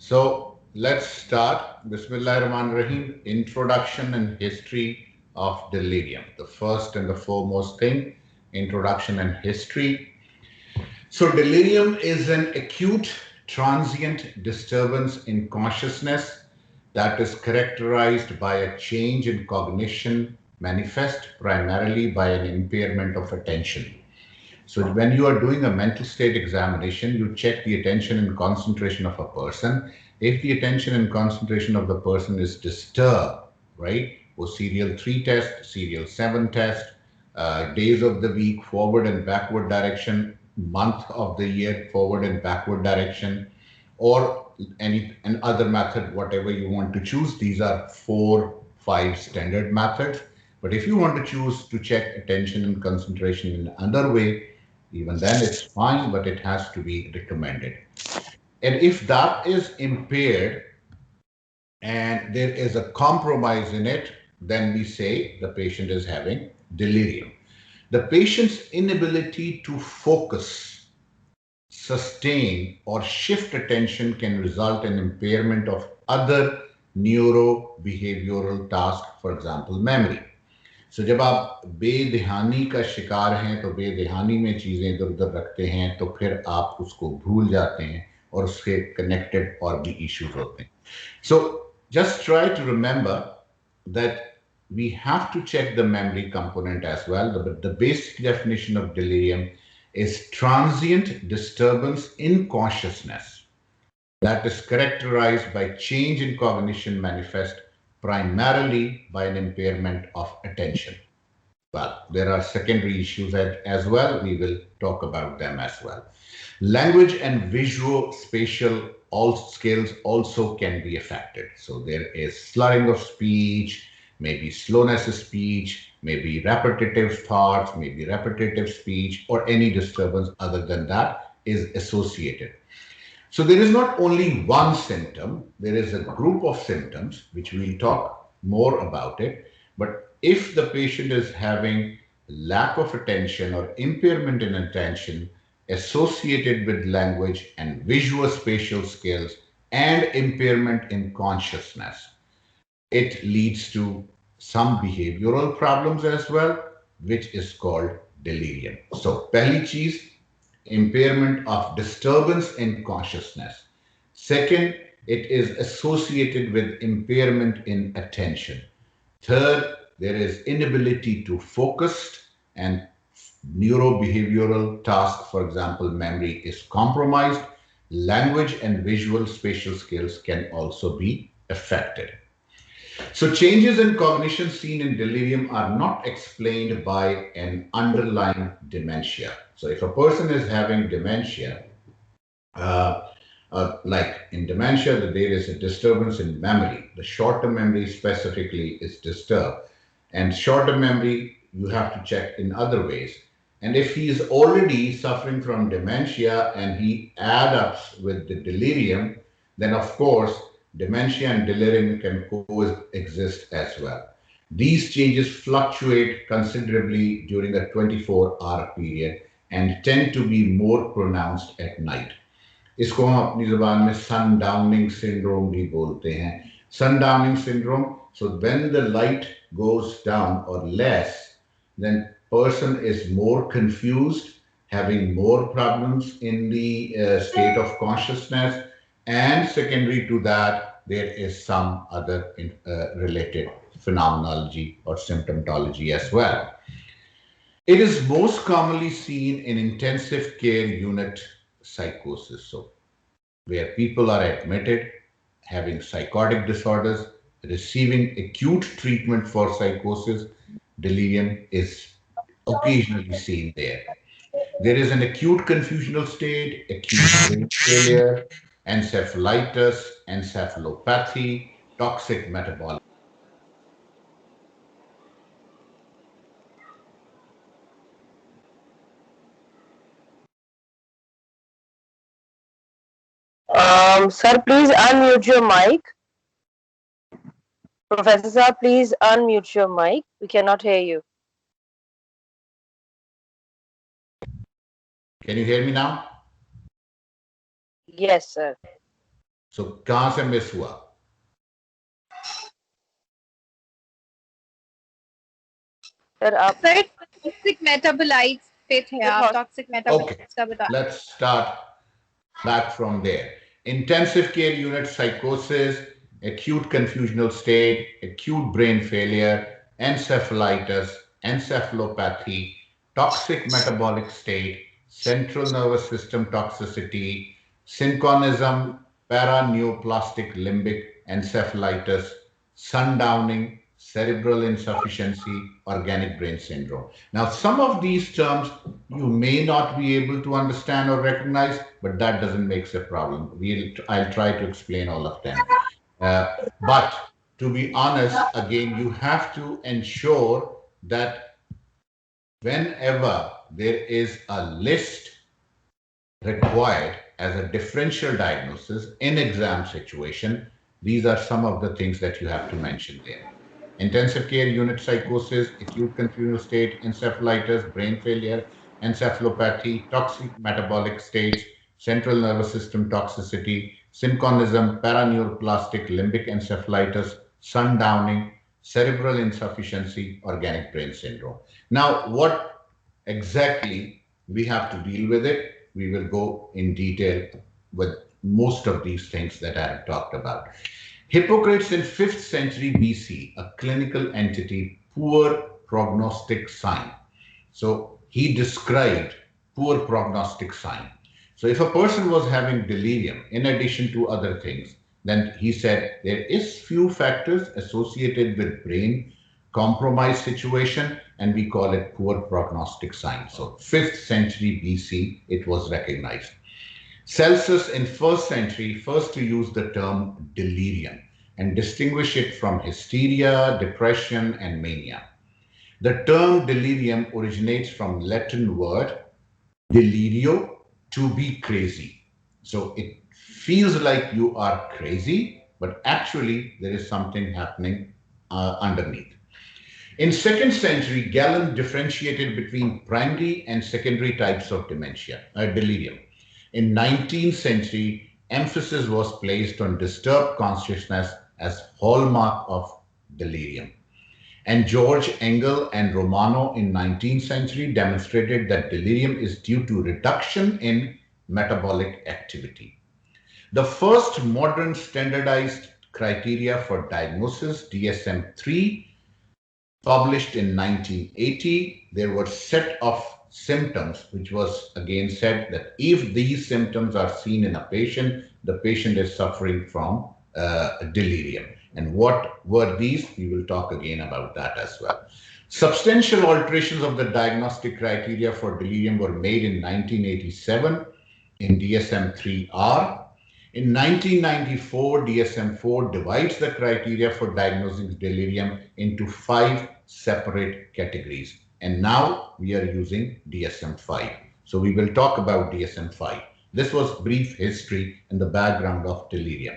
So let's start. Bismillahirrahmanirrahim. Introduction and history of delirium. The first and the foremost thing, introduction and history. So delirium is an acute transient disturbance in consciousness that is characterized by a change in cognition manifest primarily by an impairment of attention. So when you are doing a mental state examination, you check the attention and concentration of a person. If the attention and concentration of the person is disturbed, right? Or serial 3 test, serial 7 test, days of the week, forward and backward direction, month of the year, forward and backward direction, or any other method, whatever you want to choose. These are 4, 5 standard methods. But if you want to choose to check attention and concentration in another way, even then it's fine, but it has to be recommended. And if that is impaired and there is a compromise in it, then we say the patient is having delirium. The patient's inability to focus, sustain, or shift attention can result in impairment of other neurobehavioral tasks, for example, memory. So जब आप बेध्यानी का शिकार हैं तो बेध्यानी में चीज़ें इधर उधर रखते हैं तो फिर आप उसको भूल जाते हैं और उसके कनेक्टेड और भी इश्यूज होते हैं. So just try to remember that we have to check the memory component as well. The basic definition of delirium is transient disturbance in consciousness that is characterized by change in cognition manifest primarily by an impairment of attention. Well, there are secondary issues as well. We will talk about them as well. Language and visual spatial skills also can be affected. So there is slurring of speech, maybe slowness of speech, maybe repetitive thoughts, maybe repetitive speech, or any disturbance other than that is associated. So there is not only one symptom, there is a group of symptoms, which we'll talk more about it. But if the patient is having lack of attention or impairment in attention associated with language and visual spatial skills and impairment in consciousness, it leads to some behavioral problems as well, which is called delirium. So, pehli cheez, impairment of disturbance in consciousness. Second, it is associated with impairment in attention. Third, there is inability to focus and neurobehavioral task, for example, memory is compromised. Language and visual spatial skills can also be affected. So changes in cognition seen in delirium are not explained by an underlying dementia. So if a person is having dementia, like in dementia, there is a disturbance in memory. The short-term memory specifically is disturbed. And short-term memory, you have to check in other ways. And if he is already suffering from dementia and he adds up with the delirium, then of course, dementia and delirium can coexist as well. These changes fluctuate considerably during a 24-hour period and tend to be more pronounced at night. इसको हम अपनी ज़बान में sundowning syndrome भी बोलते हैं. Sundowning syndrome, so when the light goes down or less, then person is more confused, having more problems in the state of consciousness, and secondary to that, there is some other related phenomenology or symptomatology as well. It is most commonly seen in intensive care unit psychosis, so where people are admitted having psychotic disorders, receiving acute treatment for psychosis. Delirium is occasionally seen there. There is an acute confusional state, acute brain failure, encephalitis, encephalopathy, toxic metabolic. Sir, please unmute your mic. Professor sir, please unmute your mic. We cannot hear you. Can you hear me now? Yes, sir. So कहाँ से miss हुआ? Sir आप toxic metabolites पे थे आप, toxic metabolites का बता. Let's start back from there. Intensive care unit psychosis, acute confusional state, acute brain failure, encephalitis, encephalopathy, toxic metabolic state, central nervous system toxicity, synchronism, paraneoplastic limbic encephalitis, sundowning, cerebral insufficiency, organic brain syndrome. Now, some of these terms you may not be able to understand or recognize, but that doesn't make a problem. I'll try to explain all of them. But to be honest, again, you have to ensure that whenever there is a list required as a differential diagnosis in exam situation, these are some of the things that you have to mention there. Intensive care unit psychosis, acute confusional state, encephalitis, brain failure, encephalopathy, toxic metabolic states, central nervous system toxicity, synchronism, paraneoplastic limbic encephalitis, sundowning, cerebral insufficiency, organic brain syndrome. Now, what exactly we have to deal with it? We will go in detail with most of these things that I have talked about. Hippocrates in 5th century BC, a clinical entity, poor prognostic sign. So he described poor prognostic sign. So if a person was having delirium, in addition to other things, then he said there is few factors associated with brain compromise situation, and we call it poor prognostic sign. So 5th century BC, it was recognized. Celsus in 1st century first to use the term delirium and distinguish it from hysteria, depression, and mania. The term delirium originates from Latin word delirio, to be crazy. So it feels like you are crazy, but actually there is something happening underneath. In 2nd century, Galen differentiated between primary and secondary types of delirium. In 19th century, emphasis was placed on disturbed consciousness as hallmark of delirium. And George Engel and Romano in 19th century demonstrated that delirium is due to reduction in metabolic activity. The first modern standardized criteria for diagnosis, DSM-3, published in 1980, there were set of symptoms, which was again said that if these symptoms are seen in a patient, the patient is suffering from delirium. And what were these? We will talk again about that as well. Substantial alterations of the diagnostic criteria for delirium were made in 1987 in DSM-3R. In 1994, DSM-4 divides the criteria for diagnosing delirium into 5 separate categories. And now we are using DSM-5. So we will talk about DSM-5. This was brief history and the background of delirium.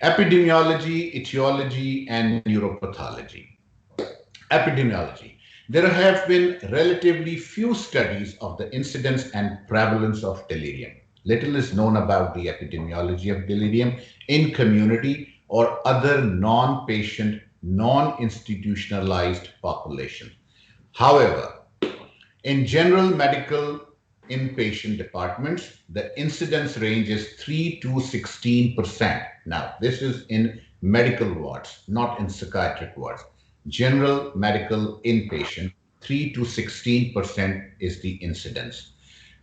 Epidemiology, etiology, and neuropathology. Epidemiology. There have been relatively few studies of the incidence and prevalence of delirium. Little is known about the epidemiology of delirium in community or other non-patient, non-institutionalized population. However, in general medical inpatient departments, the incidence range is 3 to 16%. Now, this is in medical wards, not in psychiatric wards. General medical inpatient, 3 to 16% is the incidence.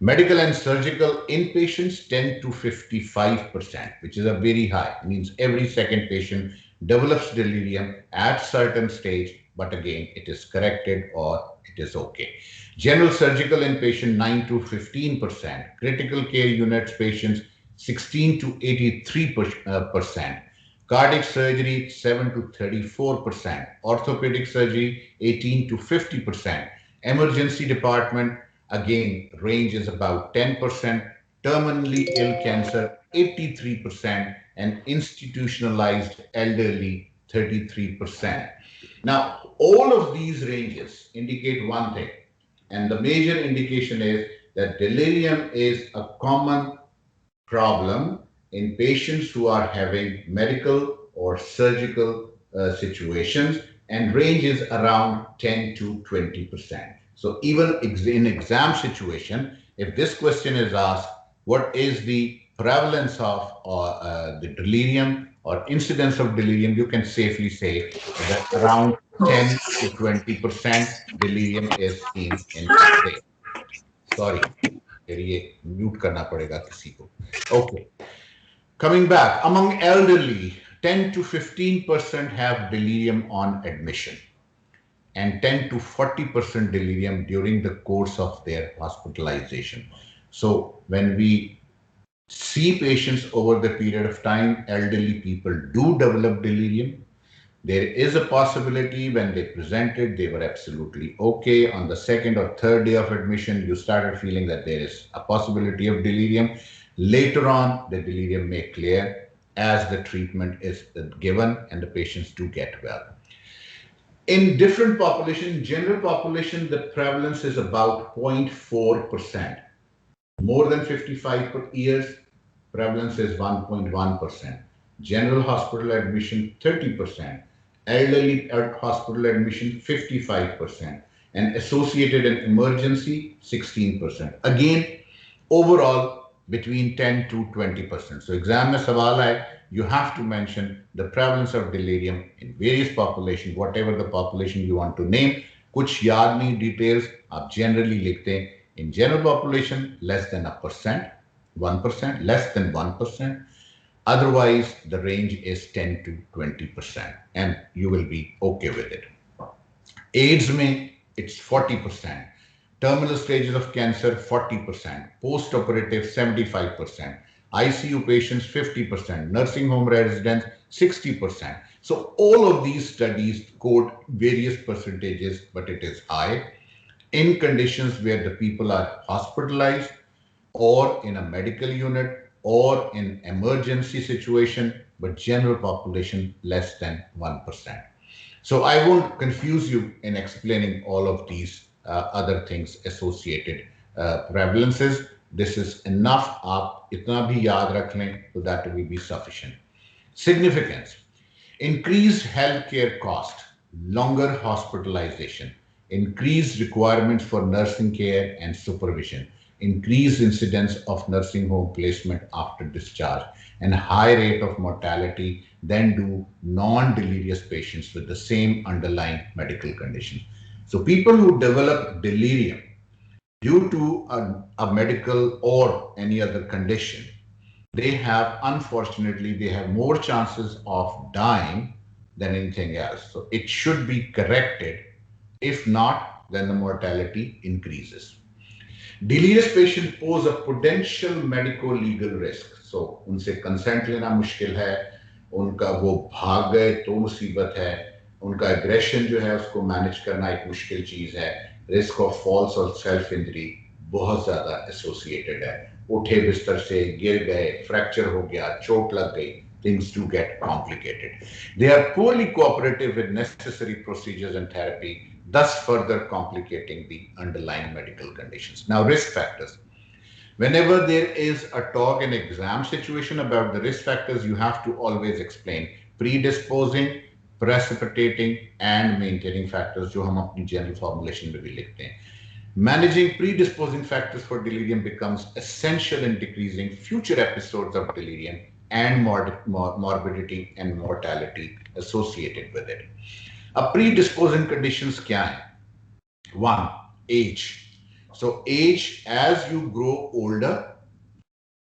Medical and surgical inpatients, 10 to 55%, which is a very high. It means every second patient develops delirium at certain stage, but again, it is corrected or it is okay. General surgical inpatient, 9 to 15%. Critical care units patients, 16 to 83%. Cardiac surgery, 7 to 34%. Orthopedic surgery, 18 to 50%. Emergency department, again, range is about 10%. Terminally ill cancer, 83%. And institutionalized elderly, 33%. Now, all of these ranges indicate one thing. And the major indication is that delirium is a common problem in patients who are having medical or surgical situations, and ranges around 10 to 20%. So even in exam situation, if this question is asked, what is the prevalence of the delirium or incidence of delirium, you can safely say that around 10 to 20% delirium is seen in day. Sorry, ये mute करना पड़ेगा किसी को. Okay. Coming back, among elderly, 10 to 15% have delirium on admission and 10 to 40% delirium during the course of their hospitalization. So when we see patients over the period of time, elderly people do develop delirium. There is a possibility when they presented, they were absolutely okay. On the second or third day of admission, you started feeling that there is a possibility of delirium. Later on, the delirium may clear as the treatment is given and the patients do get well. In different population, general population, the prevalence is about 0.4%. More than 55 years, prevalence is 1.1%. General hospital admission, 30%. Elderly hospital admission, 55%. And associated and emergency, 16%. Again, overall, between 10 to 20%. So exam mein sawal hai, you have to mention the prevalence of delirium in various population, whatever the population you want to name. Kuch yaad nahi details, aap generally likhte hain. In general population, less than 1%, less than 1%. Otherwise, the range is 10 to 20%, and you will be okay with it. AIDS mein, it's 40%. Terminal stages of cancer, 40%. Post-operative, 75%. ICU patients, 50%. Nursing home residents, 60%. So all of these studies quote various percentages, but it is high. In conditions where the people are hospitalized or in a medical unit or in emergency situation, but general population less than 1%. So I won't confuse you in explaining all of these other things associated prevalences. This is enough. आप इतना भी याद रख लें, so that will be sufficient. Significance: increased healthcare cost, longer hospitalization, increased requirements for nursing care and supervision, increased incidence of nursing home placement after discharge, and high rate of mortality than do non-delirious patients with the same underlying medical condition. So people who develop delirium due to a medical or any other condition, unfortunately, they have more chances of dying than anything else. So it should be corrected. If not, then the mortality increases. Delirious patients pose a potential medico-legal risk. So उनसे consent लेना मुश्किल है, उनका वो भाग गए तो मुसीबत है, उनका aggression जो है उसको manage करना एक मुश्किल चीज है, risk of falls और self injury बहुत ज़्यादा associated है, उठे बिस्तर से गिर गए, fracture हो गया, चोट लग गई, things do get complicated. They are poorly cooperative with necessary procedures and therapy, thus further complicating the underlying medical conditions. Now, risk factors. Whenever there is a talk in exam situation about the risk factors, you have to always explain predisposing, precipitating, and maintaining factors, जो हम अपनी general formulation में भी लिखते हैं. Managing predisposing factors for delirium becomes essential in decreasing future episodes of delirium and morbidity and mortality associated with it. अब predisposing conditions क्या हैं? One, age. So age, as you grow older,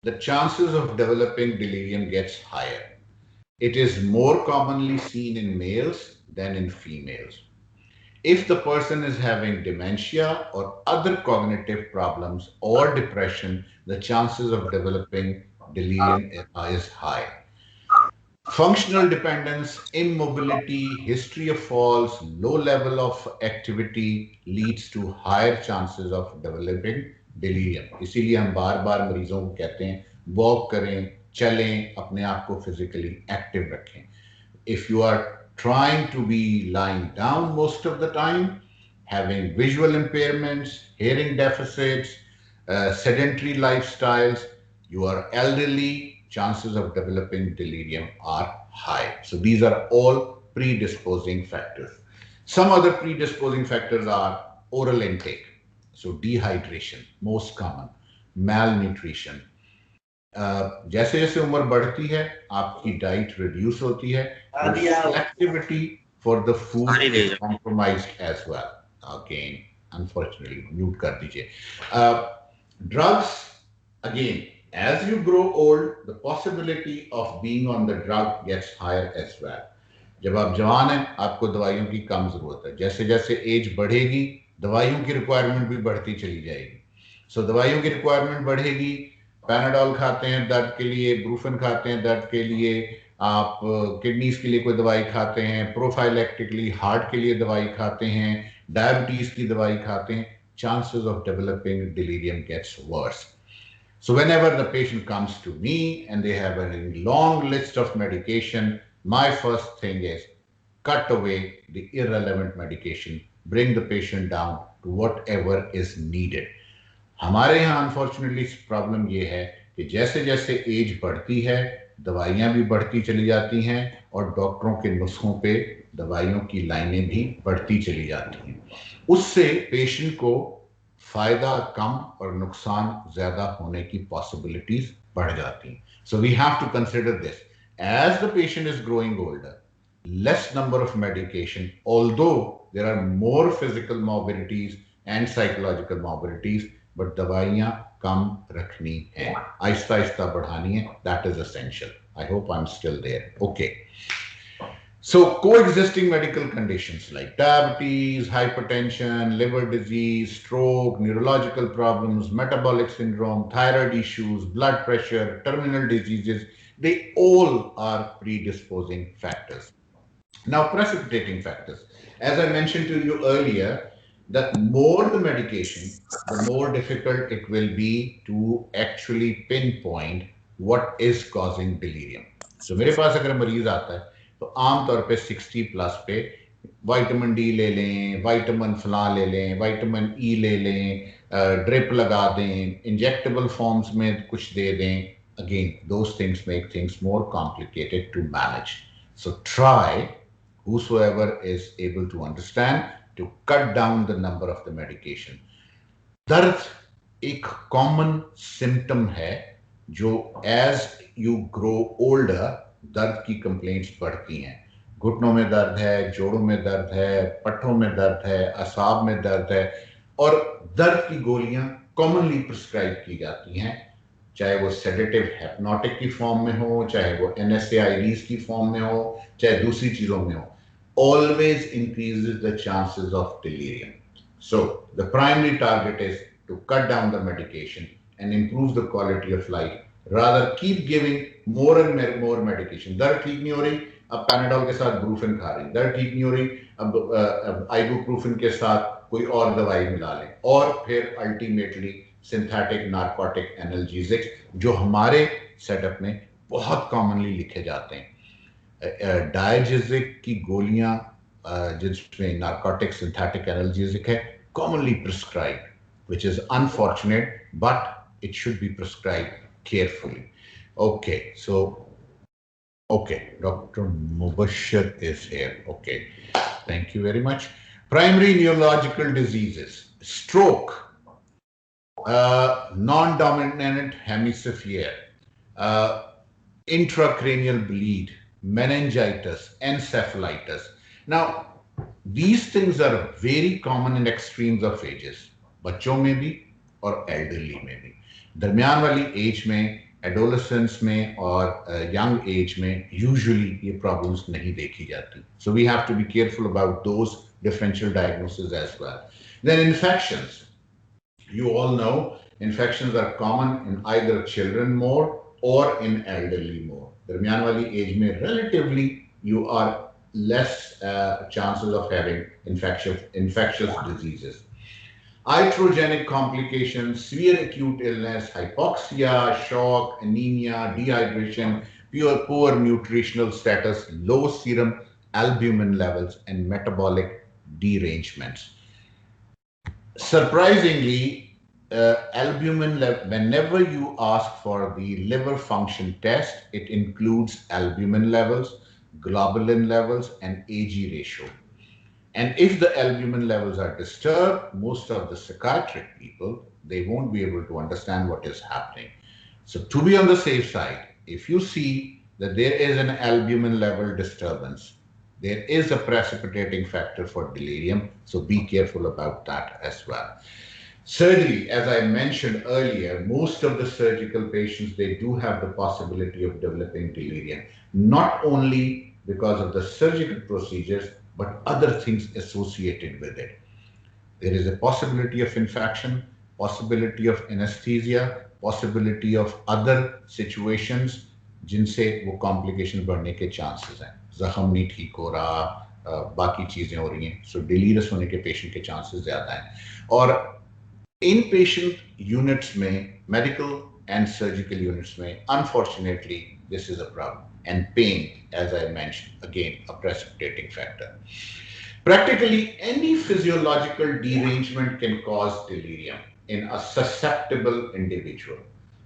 the chances of developing delirium gets higher. It is more commonly seen in males than in females. If the person is having dementia or other cognitive problems or depression, the chances of developing delirium is high. Functional dependence, immobility, history of falls, low level of activity leads to higher chances of developing delirium. इसीलिए हम बार-बार मरीजों को कहते हैं walk करें, चलें, अपने आप को physically active रखें. If you are trying to be lying down most of the time, having visual impairments, hearing deficits, sedentary lifestyles, you are elderly, chances of developing delirium are high. So these are all predisposing factors. Some other predisposing factors are oral intake, so dehydration, most common, malnutrition. जैसे जैसे उम्र बढ़ती है आपकी diet reduce होती है, selectivity for the food is compromised as well. Again, unfortunately, mute कर दीजिए. Drugs, again, as you grow old, the possibility of being on the drug gets higher as well. जब आप जवान हैं आपको दवाइयों की कम जरूरत है, जैसे जैसे एज बढ़ेगी दवाइयों की रिक्वायरमेंट भी बढ़ती चली जाएगी. सो दवाइयों की रिक्वायरमेंट बढ़ेगी, पैनाडोल खाते हैं दर्द के लिए, ब्रूफेन खाते हैं दर्द के लिए, आप किडनीज के लिए कोई दवाई खाते हैं, प्रोफाइलेक्टिकली हार्ट के लिए दवाई खाते हैं, डायबिटीज की दवाई खाते हैं, chances of developing delirium gets worse. So whenever the patient comes to me and they have a long list of medication, my first thing is cut away the irrelevant medication, bring the patient down to whatever is needed. हमारे यहाँ unfortunately problem ये है कि जैसे जैसे as बढ़ती है दवाइयाँ भी बढ़ती चली जाती हैं और डॉक्टरों के नुस्खों पे दवाइयों की लाइनें भी बढ़ती चली जाती हैं. उससे पेशेंट को फायदा कम और नुकसान ज्यादा होने की पॉसिबिलिटीज बढ़ जाती हैं. So we have to consider this as the patient is growing older, less number of medication, although there are more physical morbidities and psychological morbidities, but दवाइयाँ कम रखनी है, आहिस्ता आहिस्ता बढ़ानी है. That is essential. I hope I'm still there. Okay. So coexisting medical conditions like diabetes, hypertension, liver disease, stroke, neurological problems, metabolic syndrome, thyroid issues, blood pressure, terminal diseases, they all are predisposing factors. Now, precipitating factors. As I mentioned to you earlier, the more the medication, the more difficult it will be to actually pinpoint what is causing delirium. So मेरे पास अगर मरीज आता है तो आमतौर पे 60 plus पे vitamin D ले लें, विटामिन फला ले लें, विटामिन ई ले लें, ड्रिप लगा दें, इंजेक्टेबल फॉर्म्स में कुछ दे दें. Again, those things make things more complicated to manage. So try, whosoever is able to understand, to cut down the number of the medication. दर्द एक common symptom है जो as you grow older दर्द की complaints बढ़ती हैं. घुटनों में दर्द है, जोड़ों में दर्द है, पट्टों में दर्द है, असाब में दर्द है, और दर्द की गोलियां कॉमनली प्रिस्क्राइब की जाती हैं, चाहे वो सेडेटिव हिप्नोटिक की फॉर्म में हो, चाहे वो NSAIDs की फॉर्म में हो, चाहे दूसरी चीजों में हो. Always increases the chances of delirium. So the primary target is to cut down the medication and improve the quality of life. Rather keep giving more and more medication. दर्द ठीक नहीं हो रही, अब पैनाडोल के साथ ब्रूफेन खा रही, दर्द ठीक नहीं हो रही, अब आइबुप्रोफेन के साथ कोई और दवाई मिला लें, और फिर अल्टीमेटली सिंथेटिक नार्कोटिक एनाल्जेसिक्स जो हमारे सेटअप में बहुत कॉमनली लिखे जाते हैं. डायजेसिक की गोलियां जिसमें नार्कोटिक सिंथेटिक एनाल्जेसिक है commonly prescribe, which is unfortunate, but it should be prescribed carefully. Okay, so Dr. Mubashir is here. Okay, thank you very much. Primary neurological diseases: stroke, non-dominant hemisphere, intracranial bleed, meningitis, encephalitis. Now, these things are very common in extremes of ages. बच्चों में भी और elderly में भी. दरमियान वाली as में, adolescence में और यंग एज में यूजुअली ये प्रॉब्लम्स नहीं देखी जाती. So we have to be careful about those differential diagnosis as well. Then infections. You all know infections are common in either children more or in elderly more. दरमियान वाली as में relatively you are less chances of having infectious diseases. Iatrogenic complications, severe acute illness, hypoxia, shock, anemia, dehydration, poor nutritional status, low serum albumin levels, and metabolic derangements. Surprisingly, albumin level, whenever you ask for the liver function test, it includes albumin levels, globulin levels, and AG ratio. And if the albumin levels are disturbed, most of the psychiatric people, they won't be able to understand what is happening. So to be on the safe side, if you see that there is an albumin level disturbance, there is a precipitating factor for delirium, so be careful about that as well. Surgery, as I mentioned earlier, most of the surgical patients, they do have the possibility of developing delirium, not only because of the surgical procedures, but other things associated with it. There is a possibility of infection, possibility of anesthesia, possibility of other situations जिनसे वो complications बढ़ने के chances हैं. जख्म नहीं ठीक हो रहा, बाकी चीजें हो रही हैं, so delirious होने के patient के chances ज़्यादा हैं. और inpatient units में, medical and surgical units में, unfortunately, this is a problem. And pain, as I mentioned, again, a precipitating factor. Practically any physiological derangement can cause delirium in a susceptible individual.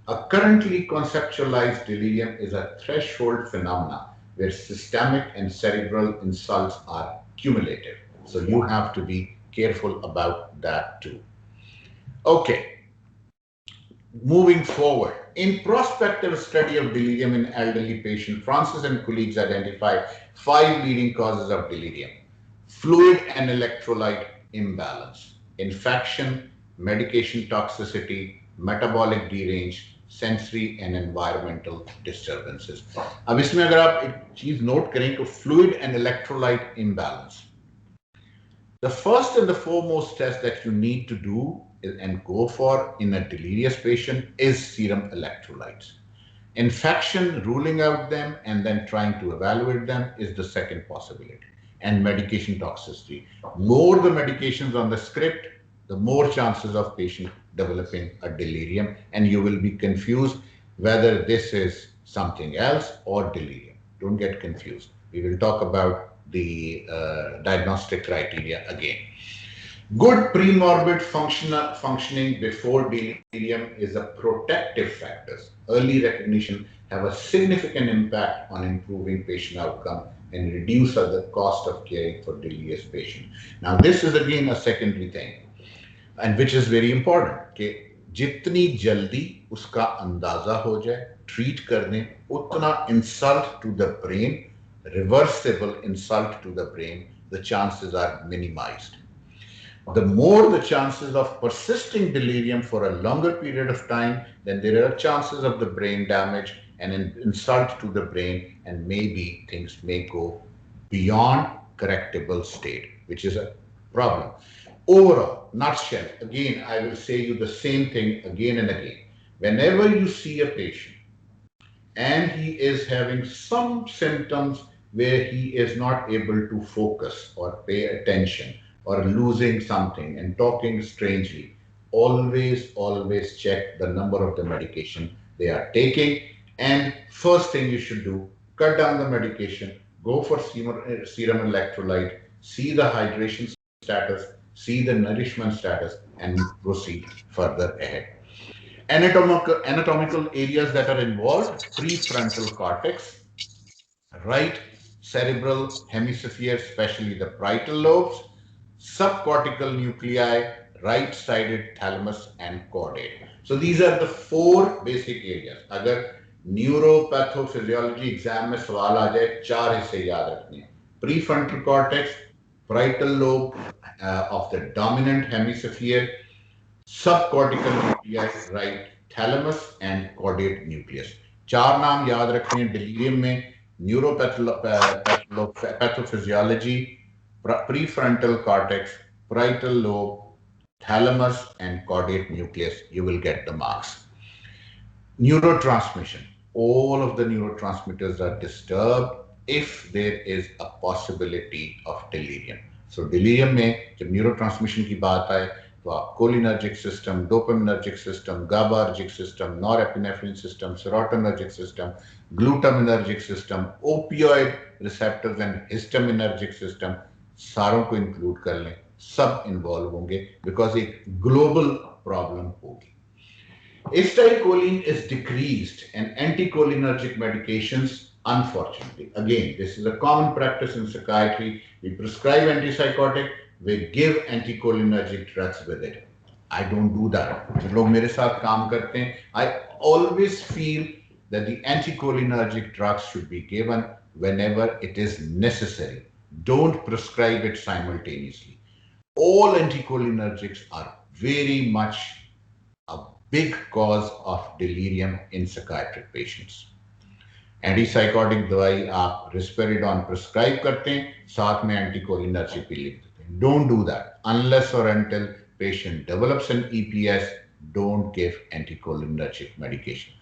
A currently conceptualized delirium is a threshold phenomena where systemic and cerebral insults are cumulative. So you have to be careful about that too. Okay, moving forward. In prospective study of delirium in elderly patients, Francis and colleagues identified 5 leading causes of delirium: fluid and electrolyte imbalance, infection, medication toxicity, metabolic derange, sensory and environmental disturbances. अब इसमें अगर आप एक चीज note करें तो fluid and electrolyte imbalance. The first and the foremost test that you need to do and go for in a delirious patient is serum electrolytes. Infection, ruling out them and then trying to evaluate them is the second possibility. And medication toxicity. More the medications on the script, the more chances of patient developing a delirium, and you will be confused whether this is something else or delirium. Don't get confused. We will talk about the diagnostic criteria again. Good premorbid functioning before delirium is a protective factor. Early recognition have a significant impact on improving patient outcome and reduce the cost of caring for delirious patient. Now this is again a secondary thing, and which is very important कि जितनी जल्दी उसका अंदाजा हो जाए treat करने, उतना insult to the brain, reversible insult to the brain, the chances are minimized. The more the chances of persisting delirium for a longer period of time, then there are chances of the brain damage and an insult to the brain, and maybe things may go beyond correctable state, which is a problem. Overall, nutshell, again, I will say you the same thing again and again. Whenever you see a patient and he is having some symptoms where he is not able to focus or pay attention, or losing something and talking strangely, always check the number of the medication they are taking. And first thing you should do, cut down the medication, go for serum electrolyte, see the hydration status, see the nourishment status, and proceed further ahead. Anatomical areas that are involved: prefrontal cortex, right cerebral hemisphere, especially the parietal lobes, subcortical nuclei, right-sided thalamus, and caudate. So these are the 4 basic areas. अगर neuropathophysiology exam में सवाल आ जाए, 4 हिस्से याद रखने हैं: prefrontal cortex, parietal lobe of the dominant hemisphere, subcortical nuclei, right thalamus, and caudate nucleus. 4 नाम याद रखने हैं delirium में: neuropathophysiology, prefrontal cortex, parietal lobe, thalamus, and caudate nucleus. You will get the marks. Neurotransmission. All of the neurotransmitters are disturbed if there is a possibility of delirium. So delirium में जब neurotransmission की बात आए तो आप cholinergic system, dopaminergic system, GABAergic system, norepinephrine system, serotonergic system, glutaminergic system, opioid receptors and histaminergic system, सारों को include कर लें, सब इन्वॉल्व होंगे, बिकॉज एक ग्लोबल प्रॉब्लम होगी. Acetylcholine is decreased and anticholinergic medications, unfortunately, again, this is a common practice in psychiatry. We prescribe antipsychotic, we give anticholinergic drugs with it. I don't do that. जो लोग मेरे साथ काम करते हैं, I always feel that the anticholinergic drugs should be given whenever it is necessary. Don't prescribe it simultaneously. All anticholinergics are very much a big cause of delirium in psychiatric patients. Antipsychotic दवाई आप रिस्पेरिडॉन prescribe करते हैं, साथ में anticholinergic भी लिख देते हैं. डोंट डू दैट अनलेस और until patient develops an EPS. Don't give anticholinergic medication.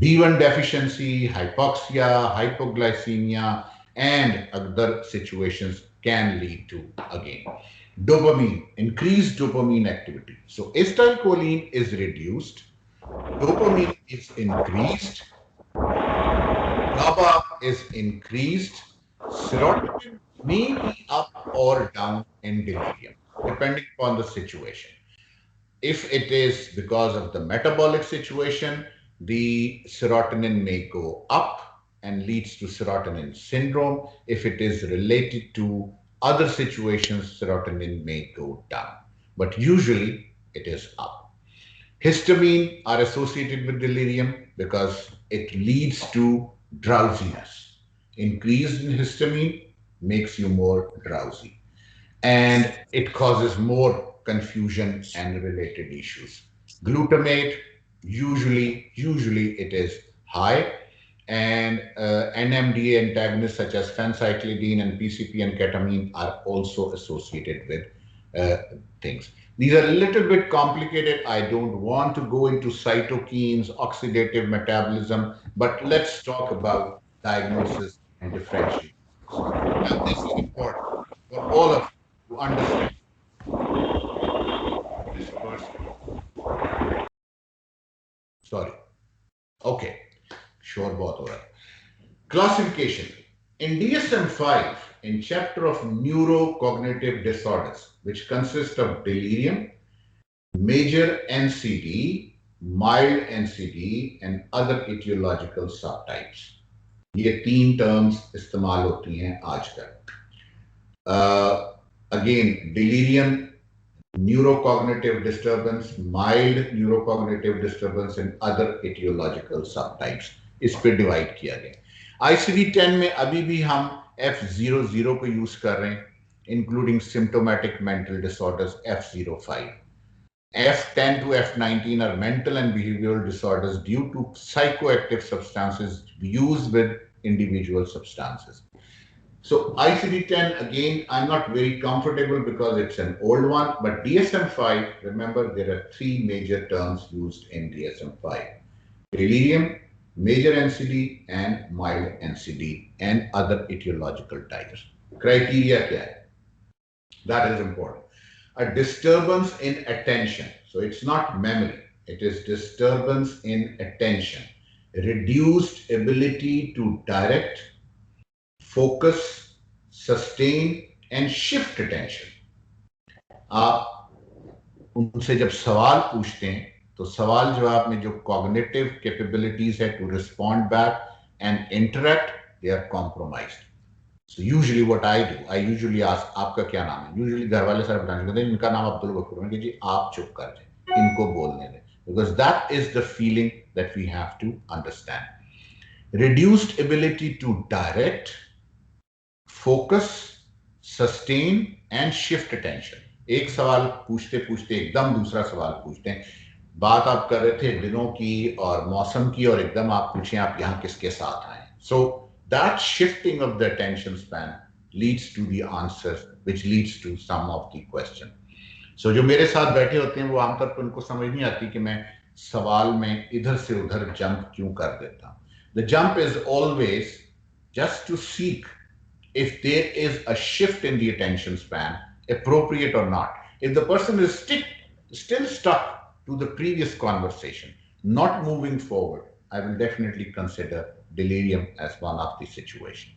B1 deficiency, hypoxia, hypoglycemia, and other situations can lead to, again, dopamine, increased dopamine activity. So acetylcholine is reduced, dopamine is increased, GABA is increased, serotonin may be up or down in delirium, depending upon the situation. If it is because of the metabolic situation, the serotonin may go up and leads to serotonin syndrome. If it is related to other situations, serotonin may go down, but usually it is up. Histamine are associated with delirium because it leads to drowsiness. Increase in histamine makes you more drowsy, and it causes more confusion and related issues. Glutamate, usually it is high, and NMDA antagonists such as phencyclidine and PCP and ketamine are also associated with things. These are a little bit complicated. I don't want to go into cytokines, oxidative metabolism, but let's talk about diagnosis and differentiation. Now, this is important for all of you to understand this person. Sorry. Okay. Sure, बहुत हो रहा है. Classification. In DSM-5, in chapter of neurocognitive disorders, which consist of delirium, major NCD, mild NCD, and other etiological subtypes. ये 3 terms इस्तेमाल होती हैं आजकल. Again, delirium, neurocognitive disturbance, mild neurocognitive disturbance, and other etiological subtypes. इस पे divide किया गया. ICD-10 में अभी भी हम F00 को यूज कर रहे हैं, including symptomatic mental disorders F05. F10 to F19 are mental and behavioral disorders due to psychoactive substances used with individual substances. So ICD-10, again, I'm not very comfortable because it's an old one, but DSM-5, remember there are 3 major terms used in DSM-5. Delirium, major NCD, and mild NCD, and other etiological types. Criteria kya hai? That is important. A disturbance in attention. So it's not memory, it is disturbance in attention. Reduced ability to direct, focus, sustain, and shift attention. आप उनसे जब सवाल पूछते हैं तो सवाल जवाब में जो cognitive capabilities है to respond back and interact, they are compromised. So usually what I do, I usually ask, आपका क्या नाम है? Usually घर वाले सारे बताने कहते हैं इनका नाम अब्दुल गफूर है, कि जी आप चुप कर जाए, इनको बोलने दें, because that is the feeling that we have to understand. Reduced ability to direct, focus, sustain, and shift attention. एक सवाल पूछते पूछते एकदम दूसरा सवाल पूछते हैं. बात आप कर रहे थे दिनों की और मौसम की और एकदम आप पूछें आप यहाँ किसके साथ आए. So that shifting of the attention span leads to the answers, which leads to some of the question. So जो मेरे साथ बैठे होते हैं वो आमतौर पर उनको समझ नहीं आती कि मैं सवाल में इधर से उधर जंप क्यों कर देता हूँ. The jump is always just to seek if there is a shift in the attention span, appropriate or not. If the person is still stuck to the previous conversation, not moving forward, I will definitely consider delirium as one of the situation.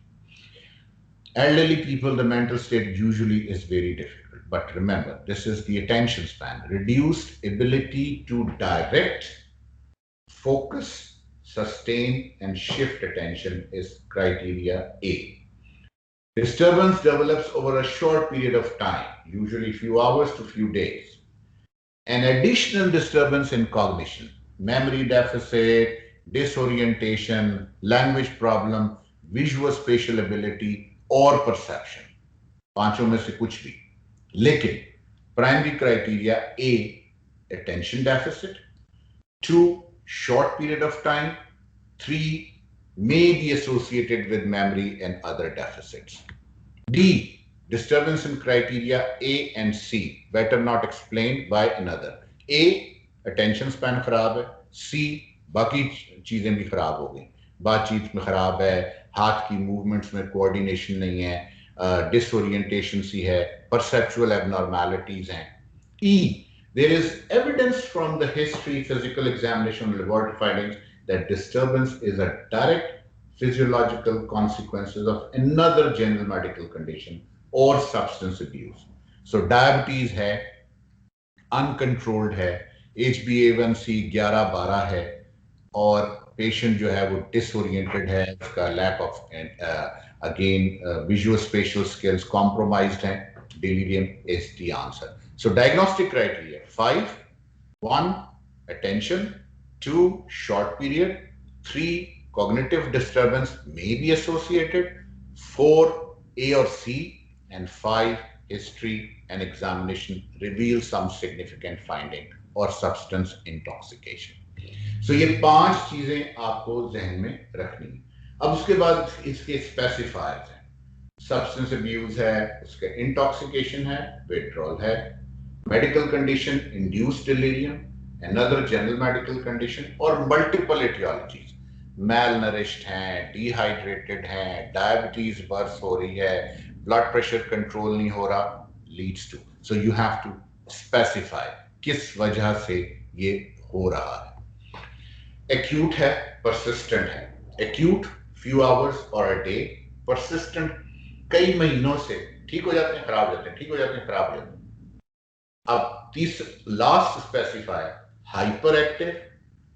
Elderly people, the mental state usually is very difficult. But remember, this is the attention span. Reduced ability to direct, focus, sustain, and shift attention is criteria A. Disturbance develops over a short period of time, usually few hours to few days. An additional disturbance in cognition, memory deficit, disorientation, language problem, visual spatial ability और perception, पांचों में से कुछ भी. लेकिन primary criteria A, attention deficit, 2, short period of time, 3, may be associated with memory and other deficits. D, disturbance in criteria A and C, better not explained by another. A, attention span खराब है. C, बाकी चीजें भी खराब हो गई. बातचीत में खराब है, हाथ की मूवमेंट्स में कोऑर्डिनेशन नहीं है, डिसोरिएंटेशन सी है, परसेप्चुअल एबनॉर्मैलिटीज हैं. E, there is evidence from the history, physical examination, laboratory findings that disturbance is a direct physiological consequences of another general medical condition or substance abuse. So diabetes है, uncontrolled है, HbA1c 11-12 है, और patient जो है वो disoriented है, उसका lack of again visual spatial skills compromised हैं. Delirium is the answer. So diagnostic criteria 5, 1, attention, 2, short period, 3, cognitive disturbance may be associated, 4, A or C, and 5, history and examination reveal some significant finding or substance intoxication. So ये 5 चीजें आपको जहन में रखनी है. अब उसके बाद इसके स्पेसिफायर्स हैं. सब्सटेंस अब्यूज है, उसका इंटॉक्सिकेशन है, विड्रॉल है, medical condition induced delirium, another general medical condition, और मल्टीपल एटियोलॉजीज, मैल नरिश्ड हैं, डिहाइड्रेटेड हैं, डायबिटीज बर्स हो रही है, ब्लड प्रेशर कंट्रोल नहीं हो रहा, leads to. So you have to specify किस वजह से ये हो रहा है. एक्यूट है, परसिस्टेंट है. एक्यूट फ्यू आवर्स और अ डे, परसिस्टेंट कई महीनों से ठीक हो जाते हैं, खराब हो जाते हैं, ठीक हो जाते हैं, खराब हो जाते हैं. अब last specifier hyper active,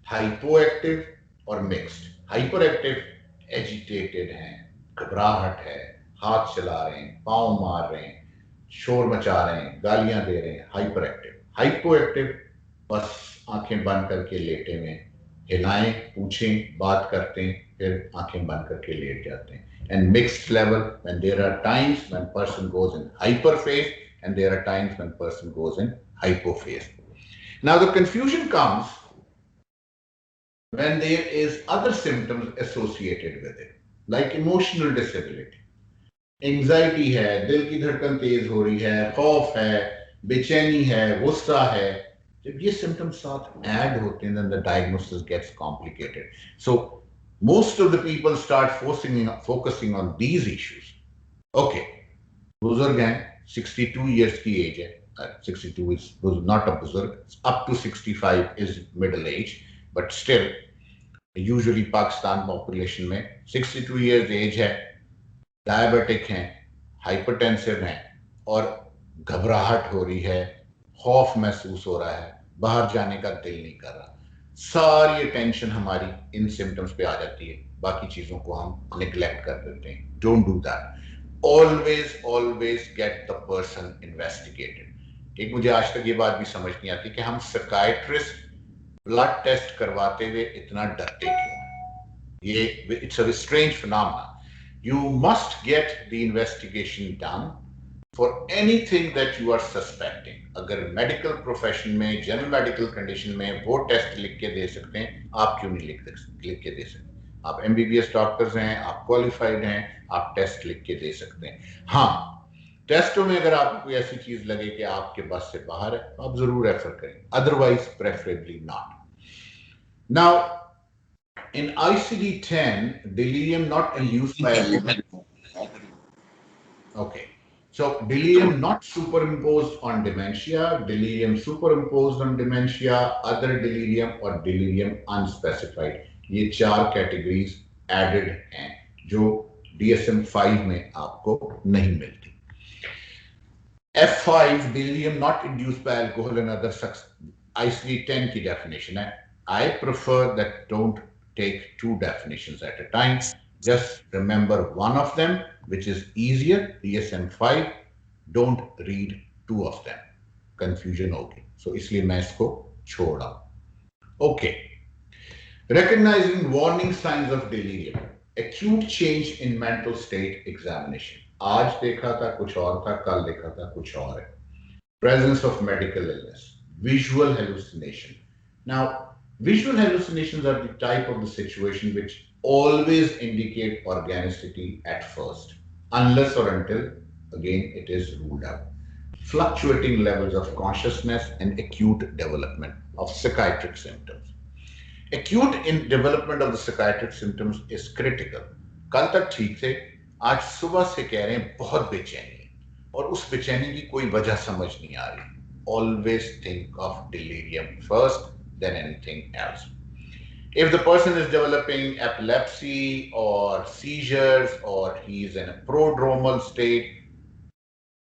hypo active और मिक्स्ड. हाइपर एक्टिव एजिटेटेड हैं, घबराहट है, हाथ चला रहे हैं, पांव मार रहे हैं, शोर मचा रहे हैं, गालियां दे रहे हैं. Hyper active. हाइपो एक्टिव बस आंखें बंद करके लेटे हुए, हिलाएं, पूछें, बात करते हैं, फिर आंखें बंद करके लेट जाते हैं. And mixed level, when there are times when person goes in hyper phase and there are times when person goes in hypo phase. Now the confusion comes when there is other symptoms associated with it, like emotional disability. Anxiety है, दिल की धड़कन तेज हो रही है, खौफ है, बेचैनी है, गुस्सा है. जब ये symptoms साथ add होते हैं, then the diagnosis gets complicated. So most of the people start focusing on these issues. Okay, बुजुर्ग हैं, 62 years की एज है. 62 is not a बुजुर्ग. Up to 65 is middle age, but still usually Pakistan population में 62 years as है, diabetic हैं, hypertensive हैं, और घबराहट हो रही है, खौफ महसूस हो रहा है, बाहर जाने का दिल नहीं कर रहा. सारी टेंशन हमारी इन सिम्टम्स पे आ जाती है, बाकी चीजों को हम निग्लेक्ट कर देते हैं. Don't do that. Always get the person investigated. एक मुझे आज तक ये बात भी समझ नहीं आती कि हम साइकियाट्रिस्ट ब्लड टेस्ट करवाते हुए इतना डरते क्यों हैं. ये it's a strange phenomena. You must get the investigation done for anything that you are suspecting. अगर मेडिकल प्रोफेशन में, जनरल मेडिकल कंडीशन में वो टेस्ट लिख के दे सकते हैं, आप क्यों नहीं लिख के दे सकते? आप MBBS डॉक्टर्स हैं, आप क्वालिफाइड हैं, आप टेस्ट लिख के दे सकते हैं. हाँ, टेस्टों में अगर आपको कोई ऐसी चीज लगे कि आपके बस से बाहर है, तो आप जरूर रेफर करें, otherwise preferably not. Now in ICD-10, delirium not induced by okay. So delirium not superimposed on dementia, delirium superimposed on dementia, other delirium और delirium unspecified. ये 4 कैटेगरीज एडेड हैं जो DSM-5 में आपको नहीं मिलती. F5 delirium not induced by alcohol and other ICD-10 की definition है. I prefer that don't take two definitions at a time. Just remember one of them, which is easier, DSM-5. Don't read two of them. Confusion होगी. So इसलिए मैं इसको छोड़ा. Okay. Recognizing warning signs of delirium. Acute change in mental state examination. आज देखा था कुछ और था, कल देखा था कुछ और है. Presence of medical illness. Visual hallucination. Now, visual hallucinations are the type of the situation which always indicate organicity at first, unless or until, again, it is ruled out. Fluctuating levels of consciousness and acute development of psychiatric symptoms. Acute in development of the psychiatric symptoms is critical. कल तक ठीक थे, आज सुबह से कह रहे हैं बहुत बेचैनी है और उस बेचैनी की कोई वजह समझ नहीं आ रही. Always think of delirium first, then anything else. If the person is developing epilepsy or seizures or he is in a prodromal state,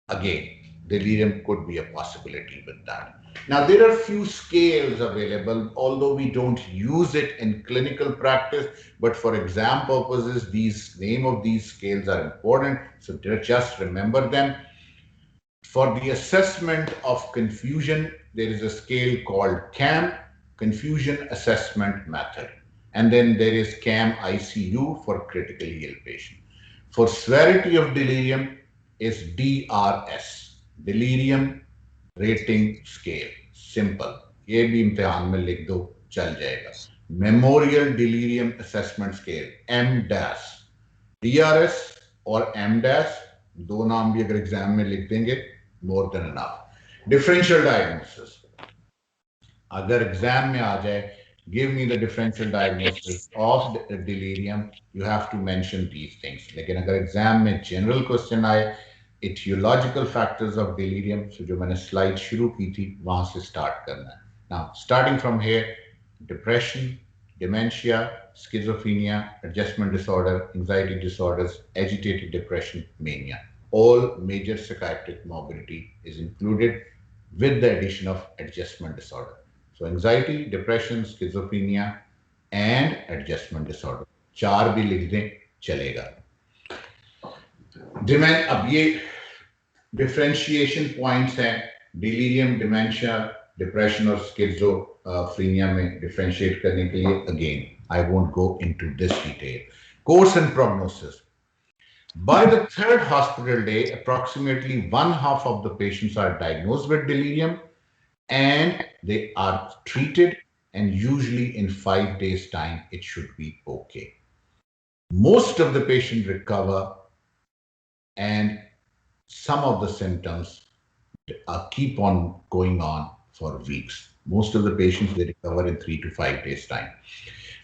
again, delirium could be a possibility with that. Now, there are few scales available, although we don't use it in clinical practice, but for exam purposes, name of these scales are important. So just remember them. For the assessment of confusion, there is a scale called CAM, Confusion Assessment Method. And then there is CAM ICU for critically ill patient. For severity of delirium is DRS, Delirium Rating Scale. Simple. ये भी इम्तिहान में लिख दो, चल जाएगा. Memorial Delirium Assessment Scale, M-DAS. DRS और M-DAS, दो नाम भी अगर एग्जाम में लिख देंगे, more than enough. Differential diagnosis. अगर एग्जाम में आ जाए, give me the differential diagnosis of delirium, you have to mention these things. लेकिन अगर एग्जाम में general question आए, etiological factors of delirium, so जो मैंने slide शुरू की थी, वहां से start करना है. Now, starting from here, depression, dementia, schizophrenia, adjustment disorder, anxiety disorders, agitated depression, mania. All major psychiatric morbidity is included with the addition of adjustment disorder. So anxiety, depression, schizophrenia, and adjustment disorder. चार भी लिख दें, चलेगा. अब ये differentiation points हैं, delirium, dementia, depression और schizophrenia में differentiate करने के लिए. Again, I won't go into this detail. Course and prognosis. By the third hospital day, approximately one half of the patients are diagnosed with delirium and they are treated, and usually in 5 days' time, it should be okay. Most of the patients recover and some of the symptoms keep on going on for weeks. Most of the patients, they recover in 3 to 5 days' time.